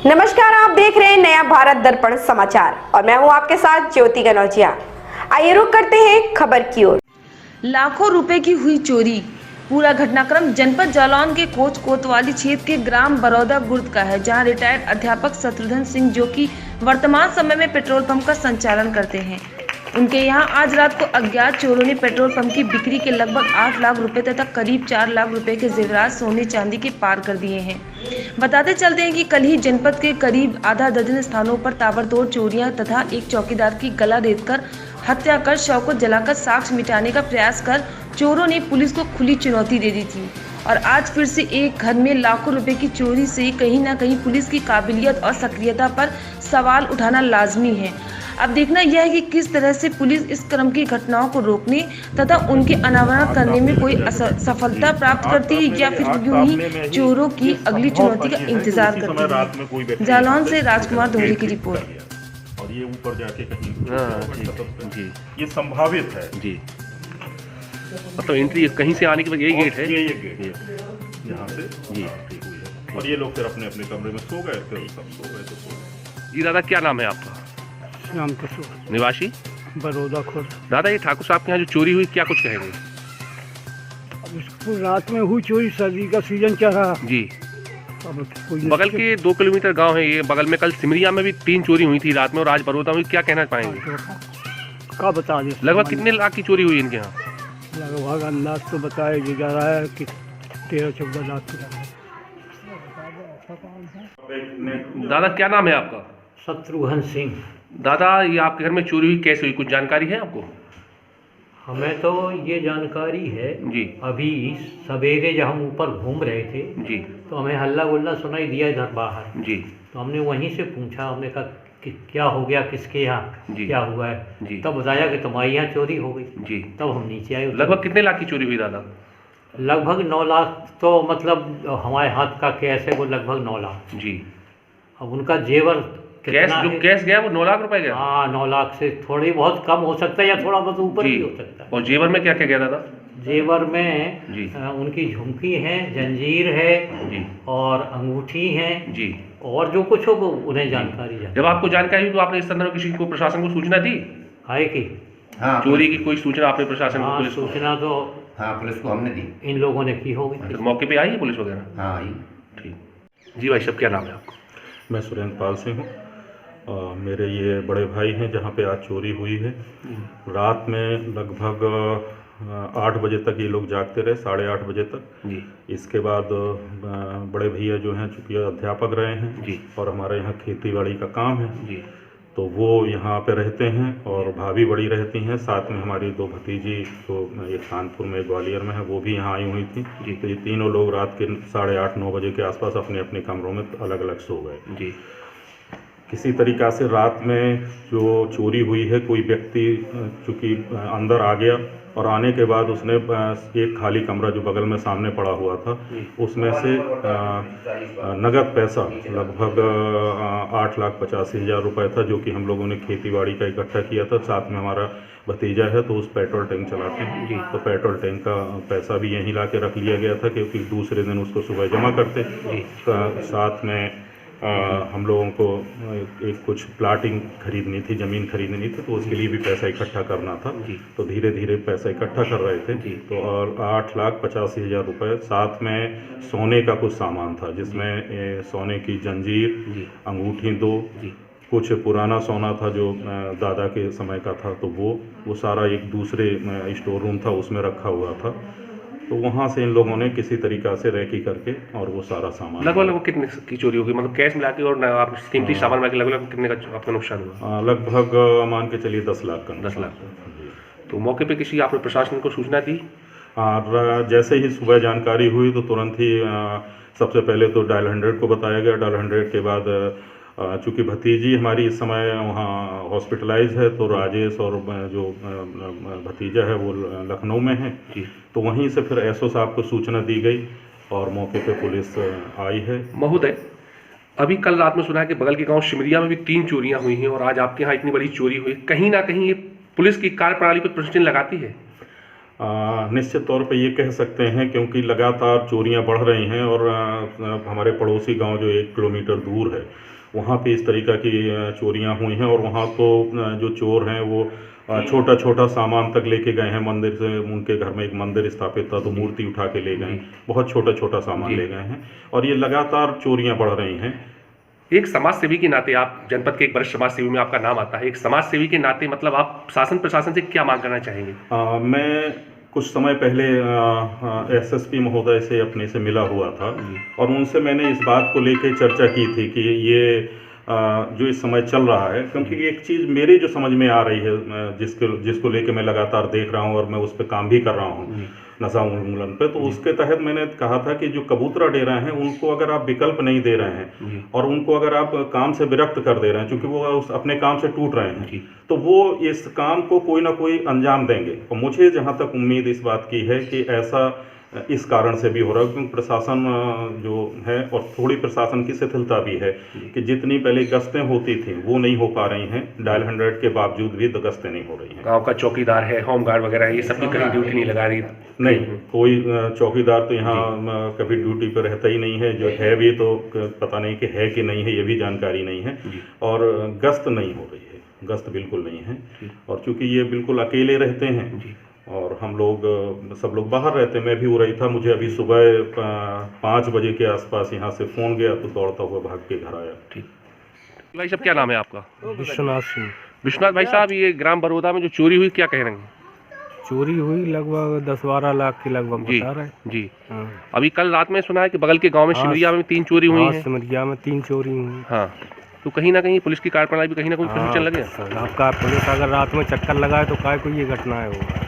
नमस्कार, आप देख रहे हैं नया भारत दर्पण समाचार और मैं हूं आपके साथ ज्योति गनौजिया। आइए रुक करते हैं खबर की ओर। लाखों रुपए की हुई चोरी। पूरा घटनाक्रम जनपद जालौन के कोच कोतवाली क्षेत्र के ग्राम बरौदा गुर्द का है, जहां रिटायर्ड अध्यापक शत्रुघ्न सिंह, जो कि वर्तमान समय में पेट्रोल पंप का संचालन करते हैं, उनके यहां आज रात को अज्ञात चोरों ने पेट्रोल पंप की बिक्री के लगभग 8 लाख रुपए तथा करीब 4 लाख रुपए के जेवरात सोने चांदी के पार कर दिए हैं। बताते चलते हैं कि कल ही जनपद के करीब आधा दर्जन स्थानों पर ताबड़तोड़ चोरियां तथा एक चौकीदार की गला रेतकर हत्या कर शव को जलाकर साक्ष्य मिटाने का प्रयास कर चोरों ने पुलिस को खुली चुनौती दे दी थी। और आज फिर से एक घर में लाखों रुपए की चोरी से कहीं ना कहीं पुलिस की काबिलियत और सक्रियता पर सवाल उठाना लाजमी है। अब देखना यह है कि किस तरह से पुलिस इस क्रम की घटनाओं को रोकने तथा उनके अनावरण करने में कोई सफलता प्राप्त करती है या फिर यूं ही चोरों की अगली चुनौती का इंतजार करती है। जालौन से राजकुमार दोहरी की रिपोर्ट। और ये ऊपर जाके कहीं जी ये संभावित है जी, मतलब एंट्री कहीं से आने के बाद यही गेट है, ये गेट यहाँ से जी ठीक हुई है। और ये लोग फिर अपने अपने कमरे में सो गए, फिर सब सो गए तो सो गए। जी दादा, क्या नाम है आपका? श्याम किशोर, निवासी बड़ौदा खुर्द। दादा, ये ठाकुर साहब के यहाँ जो चोरी हुई, क्या कुछ कहेंगे? अब इसको रात में हुई चोरी, सर्दी का सीजन चल रहा जी। अब कोई बगल के 2 किलोमीटर गांव है ये, बगल में कल सिमरिया में भी 3 चोरी हुई थी रात में और आज बड़ौदा में, क्या कहना पाएंगे? का बता दे, लगभग कितने लाख की चोरी हुई इनके यहाँ? लगभग अंदाज तो बताया जा रहा है कि 13-14 लाख की। दादा, क्या नाम है आपका? शत्रुघ्न सिंह। दादा, ये आपके घर में चोरी हुई, कैसे हुई, कुछ जानकारी है आपको? हमें तो ये जानकारी है जी। अभी सवेरे जब हम ऊपर घूम रहे थे जी। तो हमें हल्ला गुल्ला सुनाई दिया इधर बाहर जी। तो हमने वहीं से पूछा, हमने कहा कि क्या हो गया, किसके यहाँ क्या हुआ है जी। तब बताया कि तुम्हारे यहाँ चोरी हो गई जी। तब हम नीचे आए। लगभग कितने लाख की चोरी हुई दादा? लगभग 9 लाख, तो मतलब हमारे हाथ का कैश है वो लगभग 9 लाख जी। अब उनका जेवर कैश, जो कैश गया वो 9 लाख रुपए गया? हाँ, 9 लाख से थोड़ी बहुत कम हो सकता है या थोड़ा बहुत ऊपर भी हो सकता है। और जेवर में क्या क्या गया दादा? जेवर में जी। उनकी झुमकी है, जंजीर है जी। और अंगूठी है जी। और जो कुछ हो वो उन्हें जानकारी है। जब आपको जानकारी हुई तो आपने इस संदर्भ में किसी को, प्रशासन को सूचना दी? है कि हाँ, चोरी की कोई सूचना आपने प्रशासन को, हाँ, पुलिस को? सूचना तो हाँ पुलिस को हमने दी। इन लोगों ने की होगी। तो मौके पे आई है पुलिस वगैरह? हाँ आई। ठीक जी। भाई साहब, क्या नाम है आपका? मैं सुरेंद्र पाल सिंह हूँ। मेरे ये बड़े भाई हैं जहाँ पे आज चोरी हुई है। रात में लगभग 8 बजे तक ये लोग जागते रहे, 8:30 बजे तक जी। इसके बाद बड़े भैया जो हैं, चूँकि अध्यापक रहे हैं जी। और हमारे यहाँ खेती बाड़ी का काम है जी। तो वो यहाँ पे रहते हैं और भाभी बड़ी रहती हैं, साथ में हमारी 2 भतीजी जो एक कानपुर में, ग्वालियर में है, वो भी यहाँ आई हुई थी जी। तो ये तीनों लोग रात के 8:30-9 बजे के आसपास अपने अपने कमरों में अलग अलग सो गए जी। किसी तरीक़ा से रात में जो चोरी हुई है, कोई व्यक्ति चूँकि अंदर आ गया और आने के बाद उसने एक खाली कमरा जो बगल में सामने पड़ा हुआ था उसमें से नगद पैसा लगभग 8,85,000 रुपये था, जो कि हम लोगों ने खेती बाड़ी का इकट्ठा किया था। साथ में हमारा भतीजा है तो उस पेट्रोल टैंक चलाते हैं जी, तो पेट्रोल टैंक का पैसा भी यहीं ला के रख लिया गया था क्योंकि दूसरे दिन उसको सुबह जमा करते जी। साथ में हम लोगों को एक कुछ प्लाटिंग खरीदनी थी, ज़मीन खरीदनी थी, तो उसके लिए भी पैसा इकट्ठा करना था जी। तो धीरे धीरे पैसा इकट्ठा कर रहे थे जी। तो और 8,85,000 रुपये, साथ में सोने का कुछ सामान था जिसमें सोने की जंजीर, अंगूठी 2, कुछ पुराना सोना था जो दादा के समय का था, तो वो सारा एक दूसरे स्टोर रूम था उसमें रखा हुआ था। तो वहाँ से इन लोगों ने किसी तरीक़ा से रैकी करके और वो सारा सामान, लगभग कितने की चोरी होगी, मतलब कैश मिला के और आप कीमती सामान मिला के लगभग कितने का आपका नुकसान हुआ? लगभग मान के चलिए 10 लाख का। 10 लाख। तो मौके पे किसी आपने प्रशासन को सूचना दी? और जैसे ही सुबह जानकारी हुई तो तुरंत ही सबसे पहले तो डायल 100 को बताया गया। डायल 100 के बाद चूँकि भतीजी हमारी इस समय वहाँ हॉस्पिटलाइज है तो राजेश और जो भतीजा है वो लखनऊ में है जी। तो वहीं से फिर एसओ साहब को सूचना दी गई और मौके पे पुलिस आई है। महोदय, अभी कल रात में सुना है कि बगल के गांव सिमरिया में भी 3 चोरियां हुई हैं और आज आपके यहाँ इतनी बड़ी चोरी हुई, कहीं ना कहीं ये पुलिस की कार्यप्रणाली पर प्रश्न लगाती है? निश्चित तौर पे ये कह सकते हैं क्योंकि लगातार चोरियां बढ़ रही हैं और हमारे पड़ोसी गांव जो 1 किलोमीटर दूर है वहाँ पे इस तरीक़ा की चोरियाँ हुई हैं। और वहाँ तो जो चोर हैं वो छोटा छोटा सामान तक लेके गए हैं मंदिर से। उनके घर में एक मंदिर स्थापित था तो मूर्ति उठा के ले गए, बहुत छोटा छोटा सामान ले गए हैं। और ये लगातार चोरियाँ बढ़ रही हैं। एक समाज सेवी के नाते, आप जनपद के एक वरिष्ठ समाज सेवी में आपका नाम आता है, एक समाज सेवी के नाते मतलब आप शासन प्रशासन से क्या मांग करना चाहेंगे? मैं कुछ समय पहले एसएसपी महोदय से अपने से मिला हुआ था और उनसे मैंने इस बात को लेकर चर्चा की थी कि ये जो इस समय चल रहा है, क्योंकि एक चीज़ मेरी जो समझ में आ रही है, जिसको लेके मैं लगातार देख रहा हूँ और मैं उस पर काम भी कर रहा हूँ नशा उन्मूलन पे, तो उसके तहत मैंने कहा था कि जो कबूतरा डेरा हैं उनको अगर आप विकल्प नहीं दे रहे हैं और उनको अगर आप काम से विरक्त कर दे रहे हैं, क्योंकि वो अपने काम से टूट रहे हैं, तो वो इस काम को कोई ना कोई अंजाम देंगे। और मुझे जहाँ तक उम्मीद इस बात की है कि ऐसा इस कारण से भी हो रहा है क्योंकि प्रशासन जो है, और थोड़ी प्रशासन की शिथिलता भी है कि जितनी पहले गश्तें होती थी वो नहीं हो पा रही हैं। डायल 100 के बावजूद भी गश्तें नहीं हो रही हैं। गांव का चौकीदार है, होमगार्ड वगैरह, ये सब भी कहीं ड्यूटी नहीं लगा रही? नहीं, कोई चौकीदार तो यहाँ कभी ड्यूटी पर रहता ही नहीं है। जो है भी तो पता नहीं कि है कि नहीं है, ये भी जानकारी नहीं है। और गश्त नहीं हो रही है, गश्त बिल्कुल नहीं है। और चूँकि ये बिल्कुल अकेले रहते हैं और हम लोग सब लोग बाहर रहते हैं, मैं भी हो रही था। मुझे अभी सुबह 5 बजे के आसपास यहाँ से फ़ोन गया तो दौड़ता हुआ भाग के घर आया। ठीक भाई साहब, क्या नाम है आपका? विश्वनाथ सिंह। विश्वनाथ भाई साहब, ये ग्राम बरौदा में जो चोरी हुई, क्या कह रहे हैं? चोरी हुई लगभग 10-12 लाख के लगभग जी बता रहे। जी। हाँ। अभी कल रात में सुना है कि बगल के गांव में सिमरिया में 3 चोरी हुई हैं। सिमरिया में 3 चोरी हुई। हाँ, तो कहीं ना कहीं पुलिस की कार्यप्रणाली भी कहीं ना कहीं प्रश्न लगे। आपका पुलिस अगर रात में चक्कर लगाए तो काय कोई ये घटना है वो।